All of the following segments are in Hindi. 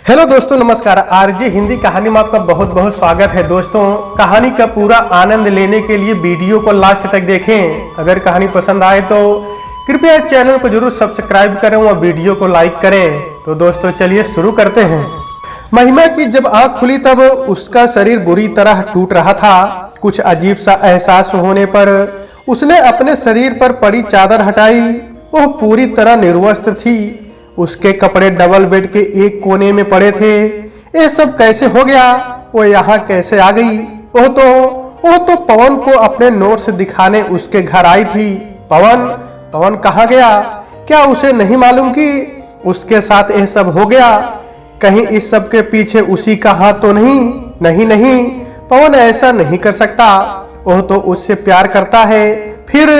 हेलो दोस्तों, नमस्कार। आरजे हिंदी कहानी में आपका बहुत बहुत स्वागत है। दोस्तों, कहानी का पूरा आनंद लेने के लिए वीडियो को लास्ट तक देखें। अगर कहानी पसंद आए तो कृपया चैनल को जरूर सब्सक्राइब करें और वीडियो को लाइक करें। तो दोस्तों चलिए शुरू करते हैं। महिमा की जब आंख खुली तब उसका शरीर बुरी तरह टूट रहा था। कुछ अजीब सा एहसास होने पर उसने अपने शरीर पर पड़ी चादर हटाई। वह पूरी तरह निर्वस्त्र थी। उसके कपड़े डबल बेड के एक कोने में पड़े थे। ये सब कैसे हो गया? वो यहाँ कैसे आ गई? वो तो पवन को अपने नोट्स दिखाने उसके घर आई थी। पवन कहाँ गया? क्या उसे नहीं मालूम कि उसके साथ ये सब हो गया? कहीं इस सब के पीछे उसी का हाथ तो नहीं? नहीं, पवन ऐसा नहीं कर सकता। वो तो उससे प्यार करता है। फिर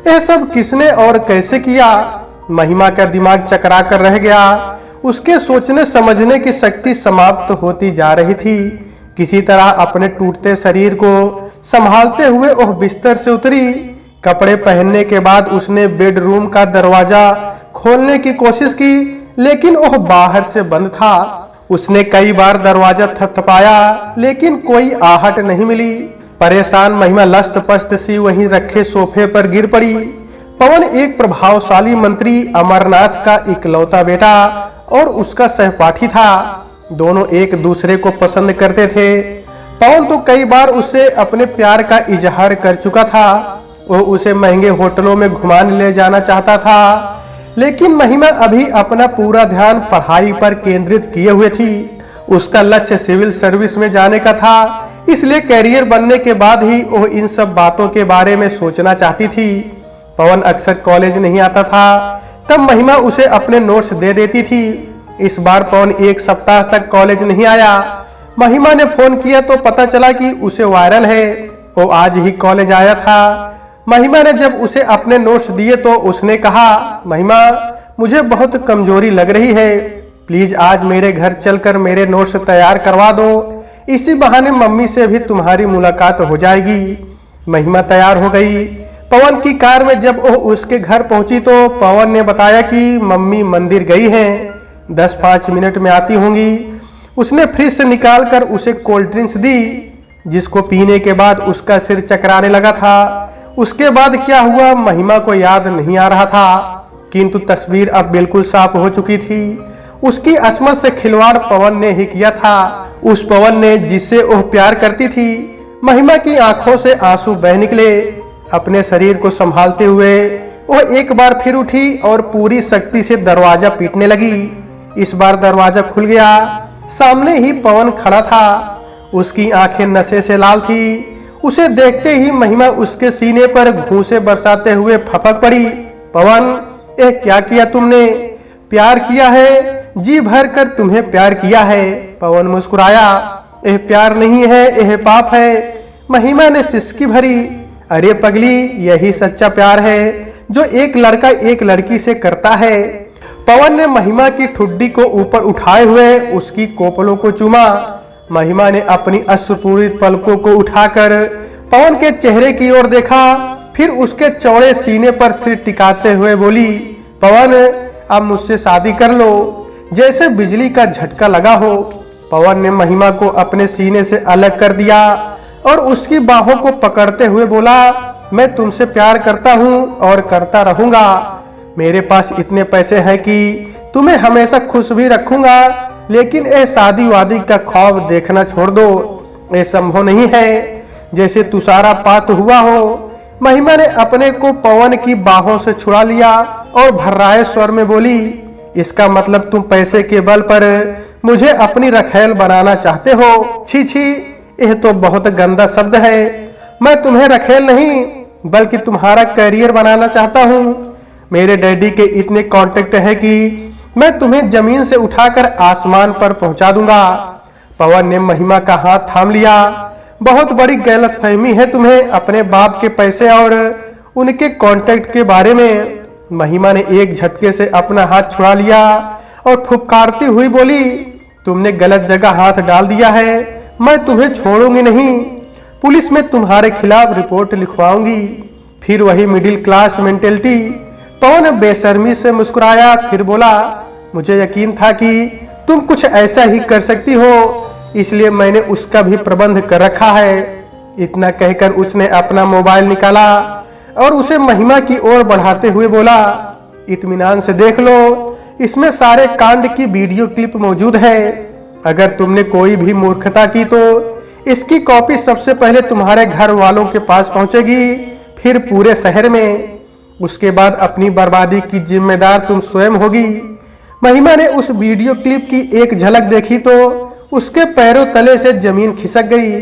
ये सब किसने और कैसे किया? महिमा का दिमाग चकरा कर रह गया। उसके सोचने समझने की शक्ति समाप्त होती जा रही थी। किसी तरह अपने टूटते शरीर को संभालते हुए वह बिस्तर से उतरी। कपड़े पहनने के बाद उसने बेडरूम का दरवाजा खोलने की कोशिश की, लेकिन वह बाहर से बंद था। उसने कई बार दरवाजा थपथपाया, लेकिन कोई आहट नहीं मिली। परेशान महिमा लस्त पस्त सी वहीं रखे सोफे पर गिर पड़ी। पवन एक प्रभावशाली मंत्री अमरनाथ का इकलौता बेटा और उसका सहपाठी था। दोनों एक दूसरे को पसंद करते थे। पवन तो कई बार उसे अपने प्यार का इजहार कर चुका था। वो उसे महंगे होटलों में घुमाने ले जाना चाहता था, लेकिन महिमा अभी अपना पूरा ध्यान पढ़ाई पर केंद्रित किए हुए थी। उसका लक्ष्य सिविल सर्विस में जाने का था, इसलिए कैरियर बनने के बाद ही वो इन सब बातों के बारे में सोचना चाहती थी। पवन अक्सर कॉलेज नहीं आता था, तब महिमा उसे अपने नोट्स दे देती थी। इस बार पवन एक सप्ताह तक कॉलेज नहीं आया। महिमा ने फोन किया तो पता चला कि उसे वायरल है। वो आज ही कॉलेज आया था। महिमा ने जब उसे अपने नोट्स दिए तो उसने कहा, महिमा मुझे बहुत कमजोरी लग रही है, प्लीज आज मेरे घर चलकर मेरे नोट्स तैयार करवा दो। इसी बहाने मम्मी से भी तुम्हारी मुलाकात हो जाएगी। महिमा तैयार हो गई। पवन की कार में जब वो उसके घर पहुंची तो पवन ने बताया कि मम्मी मंदिर गई हैं, 10-5 मिनट में आती होंगी। उसने फ्रिज से निकालकर उसे कोल्ड ड्रिंक्स दी, जिसको पीने के बाद उसका सिर चकराने लगा था। उसके बाद क्या हुआ महिमा को याद नहीं आ रहा था, किंतु तस्वीर अब बिल्कुल साफ हो चुकी थी। उसकी असमत से खिलवाड़ पवन ने ही किया था। उस पवन ने जिससे वह प्यार करती थी। महिमा की आंखों से आंसू बह निकले। अपने शरीर को संभालते हुए वह एक बार फिर उठी और पूरी शक्ति से दरवाजा पीटने लगी। इस बार दरवाजा खुल गया। सामने ही पवन खड़ा था। उसकी आंखें नशे से लाल थी। उसे देखते ही महिमा उसके सीने पर घूंसे बरसाते हुए फपक पड़ी। पवन, ये क्या किया तुमने? प्यार किया है, जी भर कर तुम्हें प्यार किया है। पवन मुस्कुराया। यह प्यार नहीं है, यह पाप है। महिमा ने सिसकी भरी। अरे पगली, यही सच्चा प्यार है जो एक लड़का एक लड़की से करता है। पवन ने महिमा की ठुड्डी को ऊपर उठाए हुए उसकी कोपलों को चूमा। महिमा ने अपनी अश्रुपूरित पलकों को उठाकर पवन के चेहरे की ओर देखा, फिर उसके चौड़े सीने पर सिर टिकाते हुए बोली, पवन अब मुझसे शादी कर लो। जैसे बिजली का झटका लगा हो, पवन ने महिमा को अपने सीने से अलग कर दिया और उसकी बाहों को पकड़ते हुए बोला, मैं तुमसे प्यार करता हूँ और करता रहूंगा। मेरे पास इतने पैसे हैं कि तुम्हें हमेशा खुश भी रखूंगा, लेकिन ये शादी वादी का ख्वाब देखना छोड़ दो। ये संभव नहीं है, जैसे तुषारापात हुआ हो। महिमा ने अपने को पवन की बाहों से छुड़ा लिया और भर्राए स्वर में बोली, इसका मतलब तुम पैसे के बल पर मुझे अपनी रखैल बनाना चाहते हो? छी छी, यह तो बहुत गंदा शब्द है। मैं तुम्हें रखेल नहीं बल्कि तुम्हारा करियर बनाना चाहता हूँ। मेरे डैडी के इतने कांटेक्ट हैं कि मैं तुम्हें जमीन से उठाकर आसमान पर पहुंचा दूंगा। पवन ने महिमा का हाथ थाम लिया। बहुत बड़ी गलतफहमी है तुम्हें अपने बाप के पैसे और उनके कांटेक्ट के बारे में। महिमा ने एक झटके से अपना हाथ छुड़ा लिया और फुफकारती हुई बोली, तुमने गलत जगह हाथ डाल दिया है। मैं तुम्हें छोड़ूंगी नहीं। पुलिस में तुम्हारे खिलाफ रिपोर्ट लिखवाऊंगी। फिर वही मिडिल क्लास मेंटेलिटी। पवन बेशर्मी से मुस्कुराया, फिर बोला, मुझे यकीन था कि तुम कुछ ऐसा ही कर सकती हो, इसलिए मैंने उसका भी प्रबंध कर रखा है। इतना कहकर उसने अपना मोबाइल निकाला और उसे महिमा की ओर बढ़ाते हुए बोला, इत्मीनान से देख लो, इसमें सारे कांड की वीडियो क्लिप मौजूद है। अगर तुमने कोई भी मूर्खता की तो इसकी कॉपी सबसे पहले तुम्हारे घर वालों के पास पहुंचेगी, फिर पूरे शहर में। उसके बाद अपनी बर्बादी की जिम्मेदार तुम स्वयं होगी। महिमा ने उस वीडियो क्लिप की एक झलक देखी तो उसके पैरों तले से जमीन खिसक गई।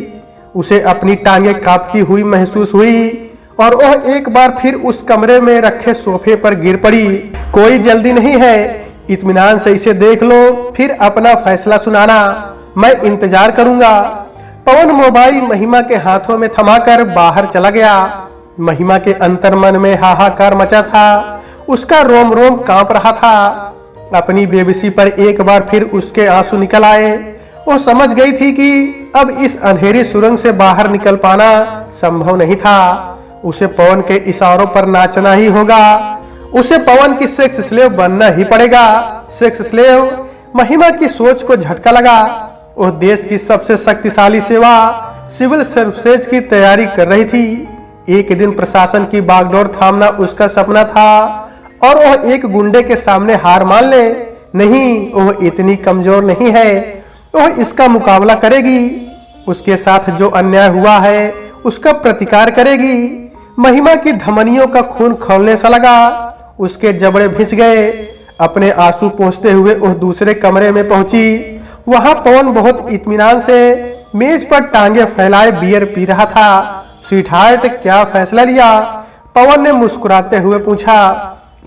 उसे अपनी टांगे कांपती हुई महसूस हुई और वह एक बार फिर उस कमरे में रखे सोफे पर गिर पड़ी। कोई जल्दी नहीं है, इत्मीनान से इसे देख लो, फिर अपना फैसला सुनाना, मैं इंतजार करूंगा। पवन मोबाइल महिमा के हाथों में थमाकर बाहर चला गया। महिमा के अंतर्मन में हाहाकार मचा था, उसका रोम रोम कांप रहा था। अपनी बेबसी पर एक बार फिर उसके आंसू निकल आए। वो समझ गई थी कि अब इस अंधेरी सुरंग से बाहर निकल पाना संभव नहीं था। उसे पवन के इशारों पर नाचना ही होगा, उसे पवन की सेक्स स्लेव बनना ही पड़ेगा। Sex slave. महिमा की सोच को झटका लगा। वह देश की सबसे शक्तिशाली सेवा सिविल सर्विसेज की तैयारी कर रही थी। एक दिन प्रशासन की बागडोर थामना उसका सपना था और वह एक गुंडे के सामने हार मान ले। नहीं, वह इतनी कमजोर नहीं है, वह इसका मुकाबला करेगी। उसके साथ जो अन्याय हुआ है उसका प्रतिकार करेगी। महिमा की धमनियों का खून खौलने सा लगा, उसके जबड़े भिंच गए। अपने आंसू पोंछते हुए वह दूसरे कमरे में पहुंची। वहां पवन बहुत इत्मीनान से मेज पर टांगे फैलाए बियर पी रहा था। स्वीटहार्ट, क्या फैसला लिया? पवन ने मुस्कुराते हुए पूछा।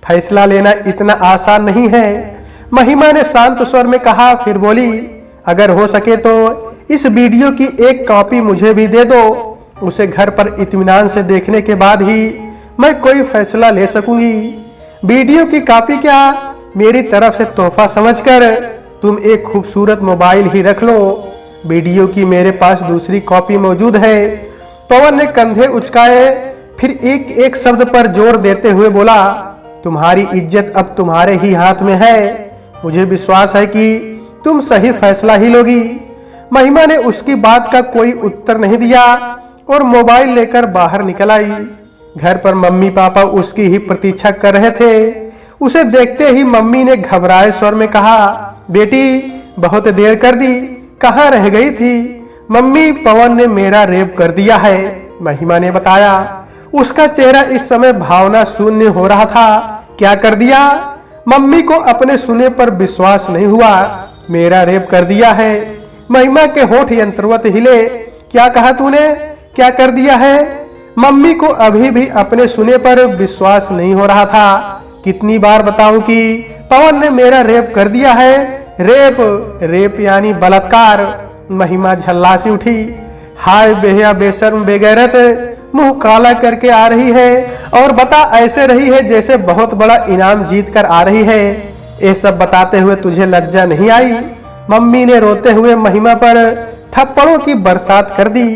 फैसला लेना इतना आसान नहीं है, महिमा ने शांत स्वर में कहा। फिर बोली, अगर हो सके तो इस वीडियो की एक कॉपी मुझे भी दे दो। उसे घर पर इत्मीनान से देखने के बाद ही मैं कोई फैसला ले सकूंगी। वीडियो की कॉपी क्या, मेरी तरफ से तोहफा समझकर तुम एक खूबसूरत मोबाइल ही रख लो। वीडियो की मेरे पास दूसरी कॉपी मौजूद है। पवन ने कंधे उचकाए, फिर एक एक शब्द पर जोर देते हुए बोला, तुम्हारी इज्जत अब तुम्हारे ही हाथ में है। मुझे विश्वास है कि तुम सही फैसला ही लोगी। महिमा ने उसकी बात का कोई उत्तर नहीं दिया और मोबाइल लेकर बाहर निकल आई। घर पर मम्मी पापा उसकी ही प्रतीक्षा कर रहे थे। उसे देखते ही मम्मी ने घबराए स्वर में कहा, बेटी बहुत देर कर दी, कहाँ रह गई थी? मम्मी, पवन ने मेरा रेप कर दिया है, महिमा ने बताया। उसका चेहरा इस समय भावना शून्य हो रहा था। क्या कर दिया? मम्मी को अपने सुने पर विश्वास नहीं हुआ। मेरा रेप कर दिया है। महिमा के होठ यंत्रवत हिले। क्या कहा तूने? क्या कर दिया है? मम्मी को अभी भी अपने सुने पर विश्वास नहीं हो रहा था। कितनी बार बताऊं कि पवन ने मेरा रेप कर दिया है? रेप, रेप यानी बलात्कार। महिमा झल्ला सी उठी। हाय बेहया, बेशर्म, बेगैरत, मुंह काला करके आ रही है और बता ऐसे रही है जैसे बहुत बड़ा इनाम जीत कर आ रही है। ये सब बताते हुए तुझे लज्जा नहीं आई? मम्मी ने रोते हुए महिमा पर थप्पड़ों की बरसात कर दी।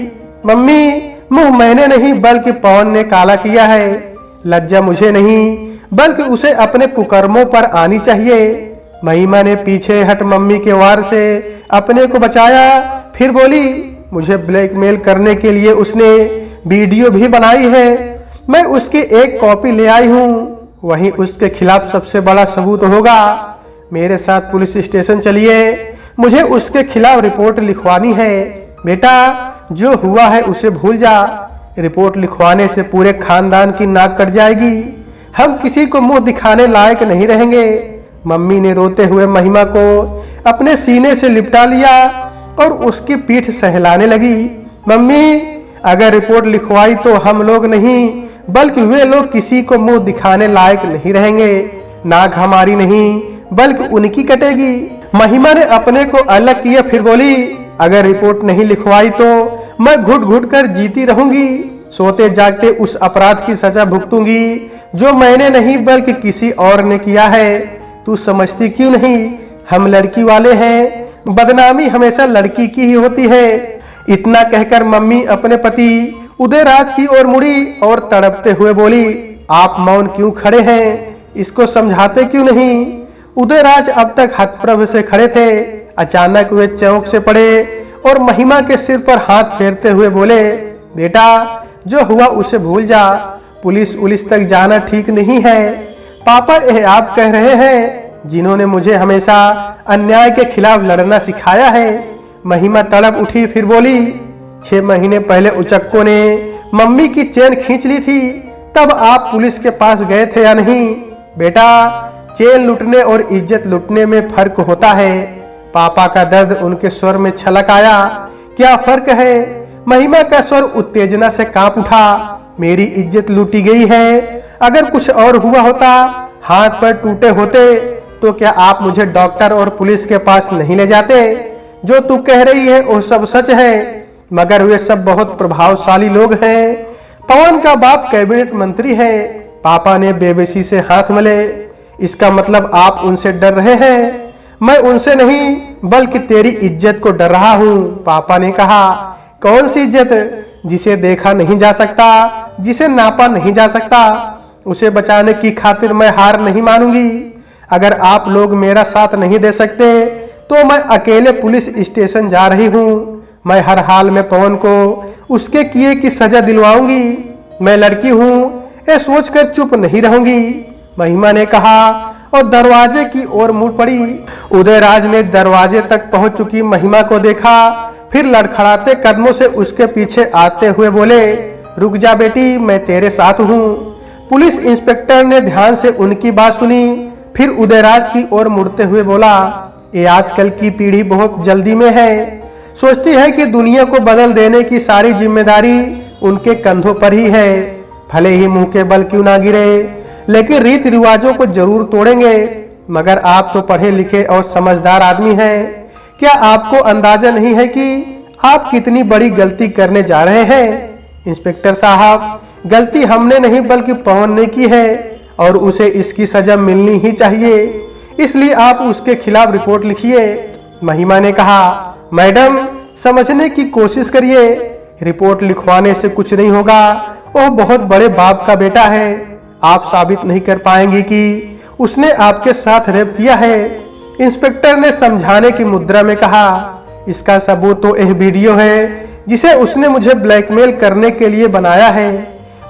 मम्मी, मुंह मैंने नहीं बल्कि पवन ने काला किया है। लज्जा मुझे नहीं बल्कि उसे अपने कुकर्मों पर आनी चाहिए। महिमा ने पीछे हट मम्मी के वार से अपने को बचाया। फिर बोली, मुझे ब्लैकमेल करने के लिए उसने वीडियो भी बनाई है। मैं उसकी एक कॉपी ले आई हूँ, वही उसके खिलाफ सबसे बड़ा सबूत होगा। मेरे साथ पुलिस स्टेशन चलिए, मुझे उसके खिलाफ रिपोर्ट लिखवानी है। बेटा, जो हुआ है उसे भूल जा। रिपोर्ट लिखवाने से पूरे खानदान की नाक कट जाएगी। हम किसी को मुंह दिखाने लायक नहीं रहेंगे। मम्मी ने रोते हुए महिमा को अपने सीने से लिपटा लिया और उसकी पीठ सहलाने लगी। मम्मी, अगर रिपोर्ट लिखवाई तो हम लोग नहीं बल्कि वे लोग किसी को मुंह दिखाने लायक नहीं रहेंगे। नाक हमारी नहीं बल्कि उनकी कटेगी। महिमा ने अपने को अलग किया। फिर बोली, अगर रिपोर्ट नहीं लिखवाई तो मैं घुट घुट कर जीती रहूंगी। सोते जागते उस अपराध की सजा भुगतूंगी जो मैंने नहीं बल्कि किसी और ने किया है। तू समझती क्यों नहीं? हम लड़की वाले हैं, बदनामी हमेशा लड़की की ही होती है। इतना कहकर मम्मी अपने पति उदयराज की ओर मुड़ी और तड़पते हुए बोली, आप मौन क्यों खड़े हैं? इसको समझाते क्यों नहीं? उदयराज अब तक हतप्रभ से खड़े थे। अचानक वे चौंक से पड़े और महिमा के सिर पर हाथ फेरते हुए बोले, बेटा जो हुआ उसे भूल जा, पुलिस उलिस तक जाना ठीक नहीं है। पापा यह आप कह रहे हैं जिन्होंने मुझे हमेशा अन्याय के खिलाफ लड़ना सिखाया है। महिमा तड़प उठी, फिर बोली, 6 महीने पहले उचक्कों ने मम्मी की चेन खींच ली थी, तब आप पुलिस के पास गए थे या नहीं? बेटा चेन लूटने और इज्जत लूटने में फर्क होता है। पापा का दर्द उनके स्वर में छलक आया। क्या फर्क है? महिमा का स्वर उत्तेजना से कांप उठा। मेरी इज्जत लूटी गई है। अगर कुछ और हुआ होता, हाथ पर टूटे होते, तो क्या आप मुझे डॉक्टर और पुलिस के पास नहीं ले जाते? जो तू कह रही है वो सब सच है, मगर वे सब बहुत प्रभावशाली लोग हैं। पवन का बाप कैबिनेट मंत्री है। पापा ने बेबसी से हाथ मले। इसका मतलब आप उनसे डर रहे हैं? मैं उनसे नहीं बल्कि तेरी इज्जत को डर रहा हूँ। पापा ने कहा, कौन सी इज्जत? जिसे देखा नहीं जा सकता, जिसे नापा नहीं जा सकता। उसे बचाने की खातिर मैं हार नहीं मानूंगी। अगर आप लोग मेरा साथ नहीं दे सकते तो मैं अकेले पुलिस स्टेशन जा रही हूँ। मैं हर हाल में पवन को उसके किए की सजा दिलवाऊंगी। मैं लड़की हूँ, ये सोचकर चुप नहीं रहूंगी, महिमा ने कहा और दरवाजे की ओर मुड़ पड़ी। उदयराज ने दरवाजे तक पहुंच चुकी महिमा को देखा, फिर लड़खड़ाते कदमों से उसके पीछे आते हुए बोले, रुक जा बेटी, मैं तेरे साथ हूँ। पुलिस इंस्पेक्टर ने ध्यान से उनकी बात सुनी, फिर उदयराज की ओर मुड़ते हुए बोला, ये आजकल की पीढ़ी बहुत जल्दी में है, सोचती है कि दुनिया को बदल देने की सारी जिम्मेदारी उनके कंधों पर ही है। भले ही मुंह के बल क्यों ना गिरे, लेकिन रीति रिवाजों को जरूर तोड़ेंगे। मगर आप तो पढ़े लिखे और समझदार आदमी हैं। क्या आपको अंदाजा नहीं है कि आप कितनी बड़ी गलती करने जा रहे हैं? इंस्पेक्टर साहब, गलती हमने नहीं बल्कि पवन ने की है और उसे इसकी सजा मिलनी ही चाहिए। इसलिए आप उसके खिलाफ रिपोर्ट लिखिए। महिमा ने कहा, मैडम समझने की कोशिश करिए, रिपोर्ट लिखवाने से कुछ नहीं होगा। वह बहुत बड़े बाप का बेटा है। आप साबित नहीं कर पाएंगी कि उसने आपके साथ रेप किया है। इंस्पेक्टर ने समझाने की मुद्रा में कहा, इसका सबूत तो यह वीडियो है जिसे उसने मुझे ब्लैकमेल करने के लिए बनाया है।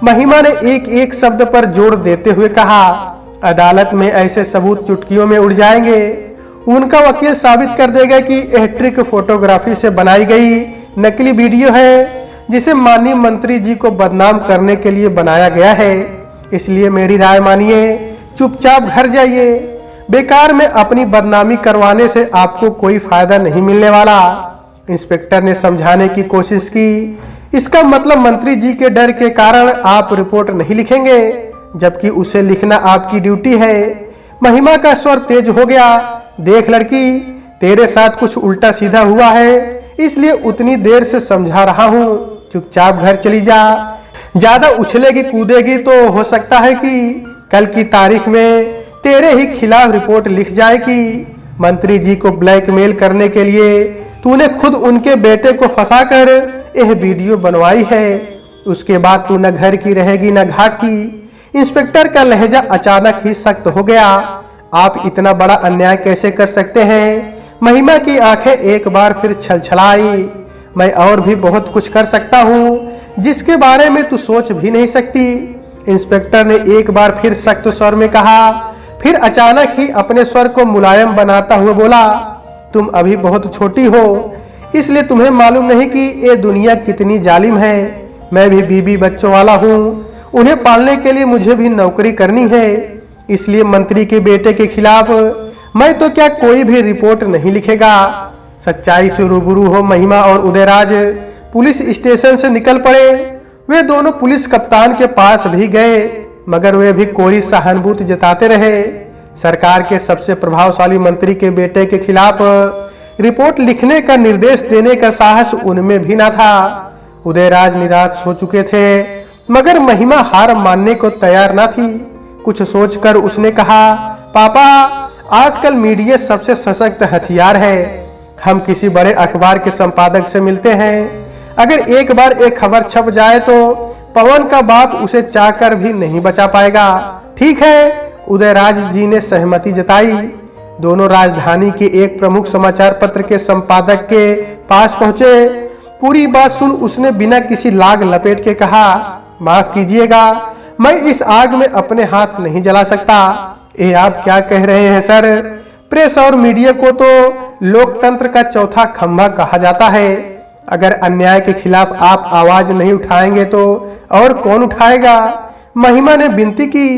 महिमा ने एक एक शब्द पर जोर देते हुए कहा, अदालत में ऐसे सबूत चुटकियों में उड़ जाएंगे। उनका वकील साबित कर देगा कि यह ट्रिक फोटोग्राफी से बनाई गई नकली वीडियो है जिसे माननीय मंत्री जी को बदनाम करने के लिए बनाया गया है। इसलिए मेरी राय मानिए, चुपचाप घर जाइए। बेकार में अपनी बदनामी करवाने से आपको कोई फायदा नहीं मिलने वाला। इंस्पेक्टर ने समझाने की कोशिश की, इसका मतलब मंत्री जी के डर के कारण आप रिपोर्ट नहीं लिखेंगे, जबकि उसे लिखना आपकी ड्यूटी है। महिमा का स्वर तेज हो गया, देख लड़की, तेरे साथ कुछ उल्टा सीधा हुआ है, इसलिए उतनी देर से समझा रहा हूँ। चुपचाप घर चली जा। ज्यादा उछलेगी कूदेगी तो हो सकता है कि कल की तारीख में तेरे ही खिलाफ रिपोर्ट लिख जाए कि मंत्री जी को ब्लैकमेल करने के लिए तूने खुद उनके बेटे को फंसाकर यह वीडियो बनवाई है। उसके बाद तू न घर की रहेगी न घाट की। इंस्पेक्टर का लहजा अचानक ही सख्त हो गया। आप इतना बड़ा अन्याय कैसे कर सकते हैं? महिमा की आंखें एक बार फिर छलछलाई। मैं और भी बहुत कुछ कर सकता हूँ जिसके बारे में तू सोच भी नहीं सकती। इंस्पेक्टर ने एक बार फिर सख्त स्वर में कहा, फिर अचानक ही अपने स्वर को मुलायम बनाता हुआ बोला, तुम अभी बहुत छोटी हो, इसलिए तुम्हें मालूम नहीं कि ये दुनिया कितनी जालिम है। मैं भी बीबी बच्चों वाला हूँ, उन्हें पालने के लिए मुझे भी नौकरी करनी है। इसलिए मंत्री के बेटे के खिलाफ मैं तो क्या कोई भी रिपोर्ट नहीं लिखेगा। सच्चाई से रूबरू हो महिमा और उदयराज पुलिस स्टेशन से निकल पड़े। वे दोनों पुलिस कप्तान के पास भी गए, मगर वे भी कोरी सहानुभूति जताते रहे। सरकार के सबसे प्रभावशाली मंत्री के बेटे के खिलाफ रिपोर्ट लिखने का निर्देश देने का साहस उनमें भी न था। उदयराज निराश हो चुके थे, मगर महिमा हार मानने को तैयार न थी। कुछ सोचकर उसने कहा, पापा, आजकल मीडिया सबसे सशक्त हथियार है। हम किसी बड़े अखबार के संपादक से मिलते हैं, अगर एक बार एक खबर छप जाए तो पवन का बाप उसे चाहकर भी नहीं बचा पाएगा। ठीक है, उदयराज जी ने सहमति जताई। दोनों राजधानी के एक प्रमुख समाचार पत्र के संपादक के पास पहुंचे। पूरी बात सुन उसने बिना किसी लाग लपेट के कहा, माफ कीजिएगा, मैं इस आग में अपने हाथ नहीं जला सकता। ये आप क्या कह रहे हैं सर? प्रेस और मीडिया को तो लोकतंत्र का चौथा खंभा कहा जाता है। अगर अन्याय के खिलाफ आप आवाज नहीं उठाएंगे तो और कौन उठाएगा? महिमा ने विनती की।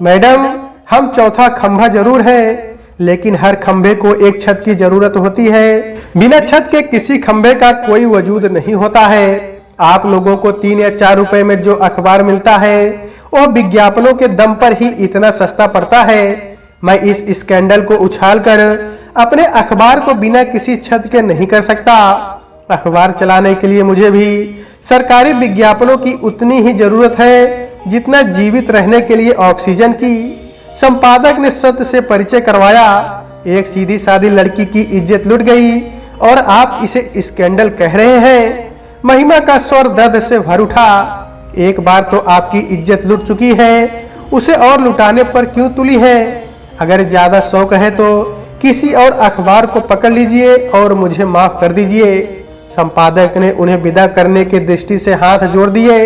मैडम, हम चौथा खंभा जरूर है, लेकिन हर खंभे को एक छत की जरूरत होती है। बिना छत के किसी खंभे का कोई वजूद नहीं होता है। आप लोगों को 3 या 4 रुपए में जो अखबार मिलता है वह विज्ञापनों के दम पर ही इतना सस्ता पड़ता है। मैं इस स्कैंडल को उछालकर अपने अखबार को बिना किसी छत के नहीं कर सकता। अखबार चलाने के लिए मुझे भी सरकारी विज्ञापनों की उतनी ही जरूरत है जितना जीवित रहने के लिए ऑक्सीजन की। संपादक ने सत्य से परिचय करवाया। एक सीधी सादी लड़की की इज्जत लुट गई और आप इसे स्कैंडल कह रहे हैं। महिमा का स्वर दर्द से भर उठा। एक बार तो आपकी इज्जत लुट चुकी है, उसे और लुटाने पर क्यों तुली है? अगर ज्यादा शौक है तो किसी और अखबार को पकड़ लीजिए और मुझे माफ कर दीजिए। संपादक ने उन्हें विदा करने की दृष्टि से हाथ जोड़ दिए।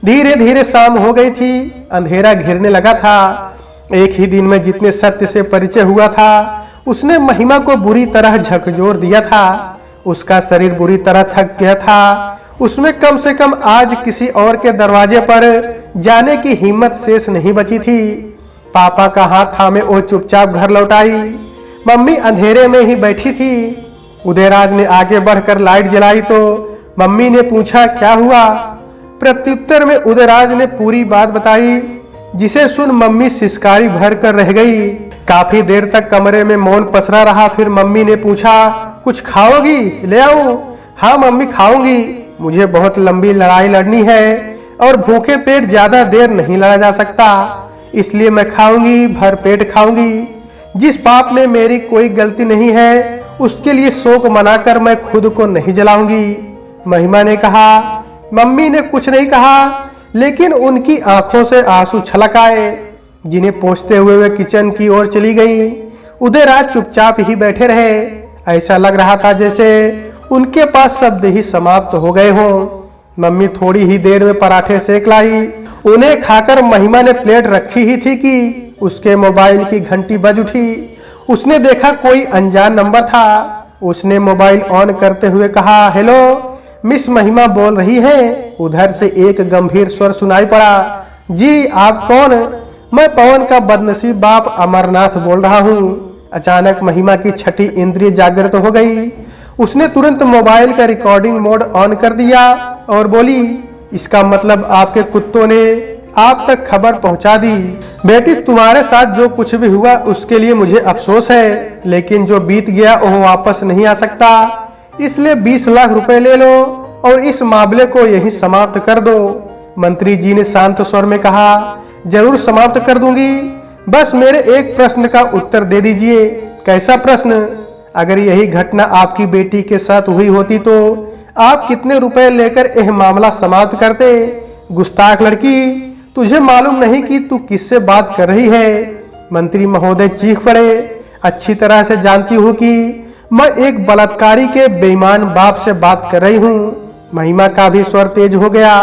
धीरे धीरे शाम हो गई थी, अंधेरा घिरने लगा था। एक ही दिन में जितने सत्य से परिचय हुआ था उसने महिमा को बुरी तरह झकझोर दिया था। उसका शरीर बुरी तरह थक गया था। उसमें कम से कम आज किसी और के दरवाजे पर जाने की हिम्मत शेष नहीं बची थी। पापा का हाथ थामे वो चुपचाप घर लौट आई। मम्मी अंधेरे में ही बैठी थी। उदयराज ने आगे बढ़कर लाइट जलाई तो मम्मी ने पूछा, क्या हुआ? प्रत्युत्तर में उदयराज ने पूरी बात बताई, जिसे सुन मम्मी सिसकारी भर कर रह गई। काफी देर तक कमरे में मौन पसरा रहा। फिर मम्मी ने पूछा, कुछ खाओगी? ले आऊं? हाँ मम्मी, खाऊंगी। मुझे बहुत लंबी लड़ाई लड़नी है और भूखे पेट ज्यादा देर नहीं लड़ा जा सकता, इसलिए मैं खाऊंगी, भर पेट खाऊंगी। जिस पाप में मेरी कोई गलती नहीं है उसके लिए शोक मनाकर मैं खुद को नहीं जलाऊंगी। महिमा ने कहा। मम्मी ने कुछ नहीं कहा, लेकिन उनकी आंखों से आंसू छलक आए, जिन्हें पोंछते हुए वे किचन की ओर चली गईं। उदयराज चुपचाप ही बैठे रहे। ऐसा लग रहा था जैसे उनके पास शब्द ही समाप्त हो गए हों। मम्मी थोड़ी ही देर में पराठे सेक लाई। उन्हें खाकर महिमा ने प्लेट रखी ही थी कि उसके मोबाइल की घंटी बज उठी। उसने देखा कोई अनजान नंबर था। उसने मोबाइल ऑन करते हुए कहा, हेलो, मिस महिमा बोल रही हैं? उधर से एक गंभीर स्वर सुनाई पड़ा। जी, आप कौन? मैं पवन का बदनसीब बाप अमरनाथ बोल रहा हूँ। अचानक महिमा की छठी इंद्रिय जागृत हो गई। उसने तुरंत मोबाइल का रिकॉर्डिंग मोड ऑन कर दिया और बोली, इसका मतलब आपके कुत्तों ने आप तक खबर पहुंचा दी। बेटी, तुम्हारे साथ जो कुछ भी हुआ उसके लिए मुझे अफसोस है, लेकिन जो बीत गया वो वापस नहीं आ सकता। इसलिए 20 लाख रुपए ले लो और इस मामले को यहीं समाप्त कर दो। मंत्री जी ने शांत स्वर में कहा, जरूर समाप्त कर दूंगी, बस मेरे एक प्रश्न का उत्तर दे दीजिए। कैसा प्रश्न? अगर यही घटना आपकी बेटी के साथ हुई होती तो आप कितने रुपए लेकर यह मामला समाप्त करते? गुस्ताख लड़की, तुझे मालूम नहीं कि तू किससे बात कर रही है? मंत्री महोदय चीख पड़े। अच्छी तरह से जानती हूँ कि मैं एक बलात्कारी के बेईमान बाप से बात कर रही हूँ। महिमा का भी स्वर तेज हो गया।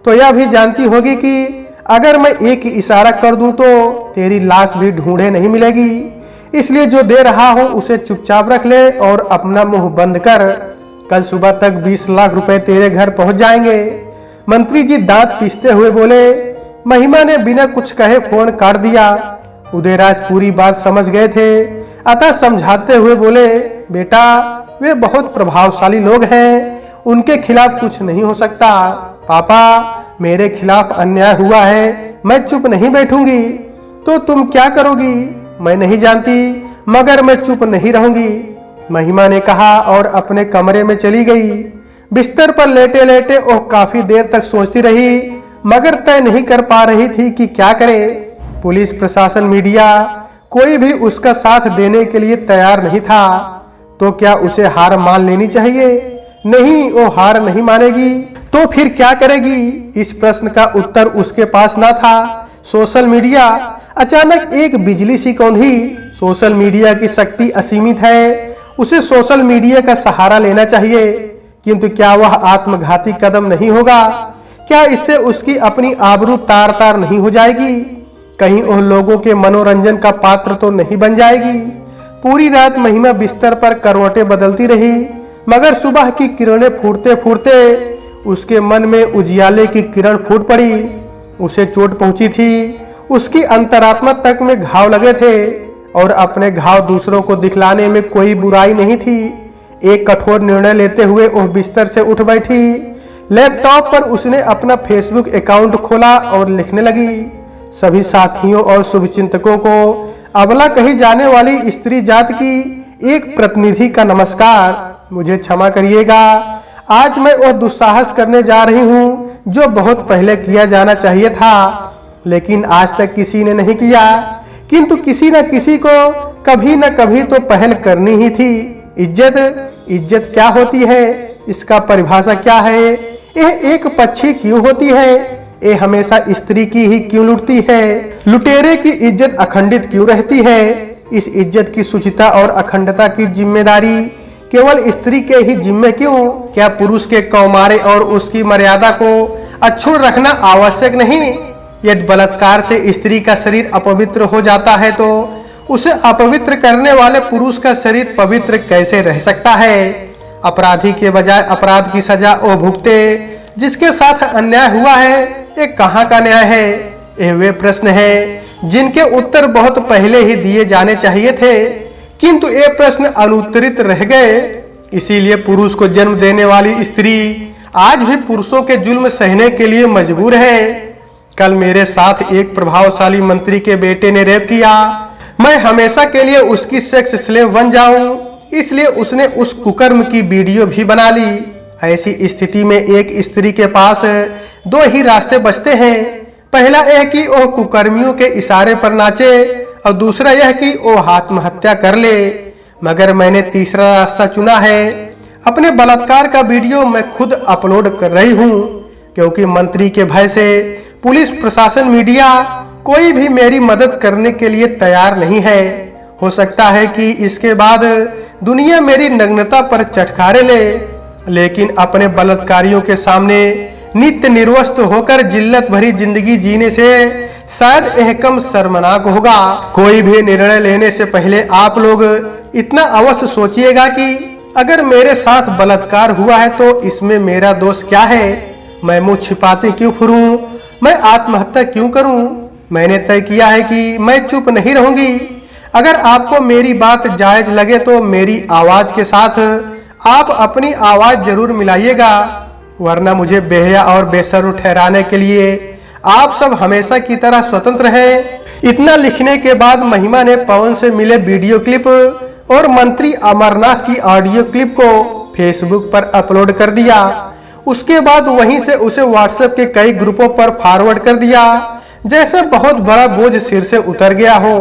तो यह भी जानती होगी कि अगर मैं एक इशारा कर दूं तो तेरी लाश भी ढूंढे नहीं मिलेगी। इसलिए जो दे रहा हो उसे चुपचाप रख ले और अपना मुंह बंद कर। कल सुबह तक 20 लाख रुपए तेरे घर पहुंच जाएंगे। मंत्री जी दांत पीसते हुए बोले। महिमा ने बिना कुछ कहे फोन काट दिया। उदयराज पूरी बात समझ गए थे, अतः समझाते हुए बोले, बेटा, वे बहुत प्रभावशाली लोग हैं, उनके खिलाफ कुछ नहीं हो सकता। पापा, मेरे खिलाफ अन्याय हुआ है, मैं चुप नहीं बैठूंगी। तो तुम क्या करोगी? मैं नहीं जानती, मगर मैं चुप नहीं रहूंगी, महिमा ने कहा और अपने कमरे में चली गई। बिस्तर पर लेटे लेटे वो काफी देर तक सोचती रही, मगर तय नहीं कर पा रही थी कि क्या करे। पुलिस प्रशासन, मीडिया, कोई भी उसका साथ देने के लिए तैयार नहीं था। तो क्या उसे हार मान लेनी चाहिए? नहीं, वो हार नहीं मानेगी। तो फिर क्या करेगी? इस प्रश्न का उत्तर उसके पास ना था। सोशल मीडिया, अचानक एक बिजली सी कौंधी। सोशल मीडिया की शक्ति असीमित है, उसे सोशल मीडिया का सहारा लेना चाहिए, किंतु क्या वह आत्मघाती कदम नहीं होगा? क्या इससे उसकी अपनी आबरू तार तार नहीं हो जाएगी? कहीं उन लोगों के मनोरंजन का पात्र तो नहीं बन जाएगी? पूरी रात महिमा बिस्तर पर करवटें बदलती रही, मगर सुबह की किरणें फूटते फूटते उसके मन में उजियाले की किरण फूट पड़ी। उसे चोट पहुंची थी, उसकी अंतरात्मा तक में घाव लगे थे और अपने घाव दूसरों को दिखलाने में कोई बुराई नहीं थी। एक कठोर निर्णय लेते हुए वह बिस्तर से उठ बैठी। लैपटॉप पर उसने अपना फेसबुक अकाउंट खोला और लिखने लगी, सभी साथियों और शुभचिंतकों को अबला कही जाने वाली स्त्री जात की एक प्रतिनिधि का नमस्कार। मुझे क्षमा करिएगा, आज मैं वह दुस्साहस करने जा रही हूँ जो बहुत पहले किया जाना चाहिए था, लेकिन आज तक किसी ने नहीं किया। किंतु किसी न किसी को कभी न कभी तो पहल करनी ही थी। इज्जत क्या होती है, इसका परिभाषा क्या है? यह एक पक्षी क्यों होती है? ये हमेशा स्त्री की ही क्यों लुटती है? लुटेरे की इज्जत अखंडित क्यों रहती है? इस इज्जत की शुचिता और अखंडता की जिम्मेदारी केवल स्त्री के ही जिम्मे क्यों? क्या पुरुष के कौमारे और उसकी मर्यादा को अक्षुण्ण रखना आवश्यक नहीं? यदि बलात्कार से स्त्री का शरीर अपवित्र हो जाता है तो उसे अपवित्र करने वाले पुरुष का शरीर पवित्र कैसे रह सकता है? अपराधी के बजाय अपराध की सजा वो भुगते जिसके साथ अन्याय हुआ है, ये कहाँ का न्याय है? ये वे प्रश्न हैं जिनके उत्तर बहुत पहले ही दिए जाने चाहिए थे, किंतु ये प्रश्न अनुत्तरित रह गए। इसीलिए पुरुष को जन्म देने वाली स्त्री आज भी पुरुषों के जुल्म सहने के लिए मजबूर है। कल मेरे साथ एक प्रभावशाली मंत्री के बेटे ने रेप किया। मैं हमेशा के लिए उसकी सेक्स स्लेव बन जाऊं, इसलिए उसने उस कुकर्म की वीडियो भी बना ली। ऐसी स्थिति में एक स्त्री के पास दो ही रास्ते बचते हैं। पहला यह कि वो कुकर्मियों के इशारे पर नाचे और दूसरा यह कि वो आत्महत्या कर ले। मगर मैंने तीसरा रास्ता चुना है। अपने बलात्कार का वीडियो मैं खुद अपलोड कर रही हूँ, क्योंकि मंत्री के भय से पुलिस प्रशासन मीडिया कोई भी मेरी मदद करने के लिए तैयार नहीं है। हो सकता है कि इसके बाद दुनिया मेरी नग्नता पर चटखारे ले, लेकिन अपने बलात्कारियों के सामने नित्य निर्वस्त्र होकर जिल्लत भरी जिंदगी जीने से शायद यह कम शर्मनाक होगा। कोई भी निर्णय लेने से पहले आप लोग इतना अवश्य सोचिएगा कि अगर मेरे साथ बलात्कार हुआ है तो इसमें मेरा दोष क्या है? मैं मुंह छिपाते क्यों फिरूं? मैं आत्महत्या क्यों करूं? मैंने तय किया है कि मैं चुप नहीं रहूंगी। अगर आपको मेरी बात जायज लगे तो मेरी आवाज के साथ आप अपनी आवाज जरूर मिलाइएगा, वरना मुझे बेहया और बेशर्म ठहराने के लिए आप सब हमेशा की तरह स्वतंत्र हैं। इतना लिखने के बाद महिमा ने पवन से मिले वीडियो क्लिप और मंत्री अमरनाथ की ऑडियो क्लिप को फेसबुक पर अपलोड कर दिया। उसके बाद वहीं से उसे व्हाट्सएप के कई ग्रुपों पर फॉरवर्ड कर दिया, जैसे बहुत बड़ा बोझ सिर से उतर गया हो।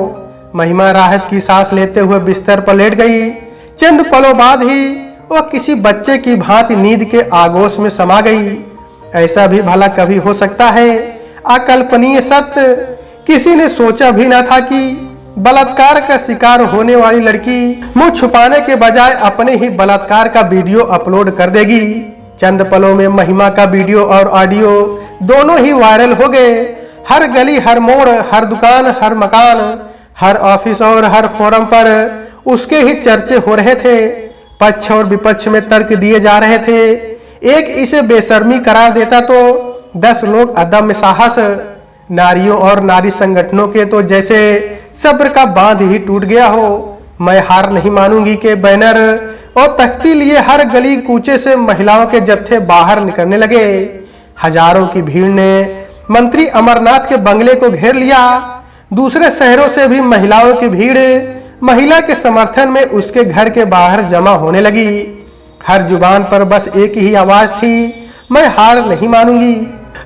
महिमा राहत की सांस लेते हुए बिस्तर पर लेट गई। चंद पलों बाद ही वह किसी बच्चे की भांति नींद के आगोश में समा गई। ऐसा भी भला कभी हो सकता है? अकल्पनीय सत्य। किसी ने सोचा भी न था कि बलात्कार का शिकार होने वाली लड़की मुंह छुपाने के बजाय अपने ही बलात्कार का वीडियो अपलोड कर देगी। चंद पलों में महिमा का वीडियो और ऑडियो दोनों ही वायरल हो गए। हर गली, हर मोड़, हर दुकान, हर मकान, हर ऑफिस और हर फोरम पर उसके ही चर्चे हो रहे थे। पक्ष और विपक्ष में तर्क दिए जा रहे थे। एक इसे बेशर्मी करार देता तो 10 लोग अदम्य साहस। नारियों और नारी संगठनों के तो जैसे सब्र का बांध ही टूट गया हो। मैं हार नहीं मानूंगी के बैनर और तख्ती लिए हर गली कूचे से महिलाओं के जत्थे बाहर निकलने लगे। हजारों की भीड़ ने मंत्री अमरनाथ के बंगले को घेर लिया। दूसरे शहरों से भी महिलाओं की भीड़ महिला के समर्थन में उसके घर के बाहर जमा होने लगी। हर जुबान पर बस एक ही आवाज थी, मैं हार नहीं मानूंगी।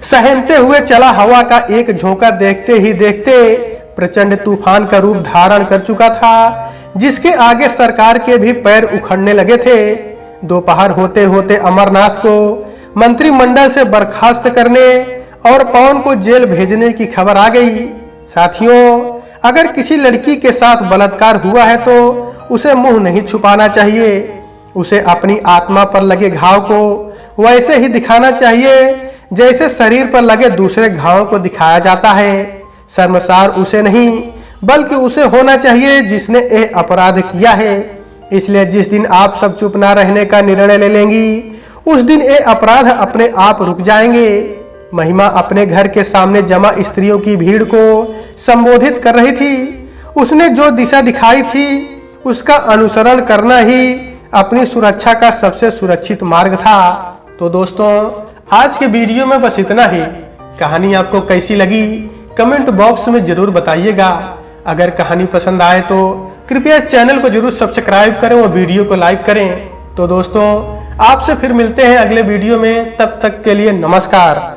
सहमते हुए चला हवा का एक झोंका देखते ही देखते प्रचंड तूफान का रूप धारण कर चुका था, जिसके आगे सरकार के भी पैर उखड़ने लगे थे। दोपहर होते होते अमरनाथ को मंत्रिमंडल से बर्खास्त करने और पवन को जेल भेजने की खबर आ गई। साथियों, अगर किसी लड़की के साथ बलात्कार हुआ है तो उसे मुंह नहीं छुपाना चाहिए। उसे अपनी आत्मा पर लगे घाव को वैसे ही दिखाना चाहिए जैसे शरीर पर लगे दूसरे घावों को दिखाया जाता है। शर्मसार उसे नहीं बल्कि उसे होना चाहिए जिसने यह अपराध किया है। इसलिए जिस दिन आप सब चुप ना रहने का निर्णय ले लेंगी उस दिन ये अपराध अपने आप रुक जाएंगे। महिमा अपने घर के सामने जमा स्त्रियों की भीड़ को संबोधित कर रही थी। उसने जो दिशा दिखाई थी उसका अनुसरण करना ही अपनी सुरक्षा का सबसे सुरक्षित मार्ग था। तो दोस्तों आज के वीडियो में बस इतना ही। कहानी आपको कैसी लगी कमेंट बॉक्स में जरूर बताइएगा। अगर कहानी पसंद आए तो कृपया चैनल को जरूर सब्सक्राइब करें और वीडियो को लाइक करें। तो दोस्तों आपसे फिर मिलते हैं अगले वीडियो में, तब तक के लिए नमस्कार।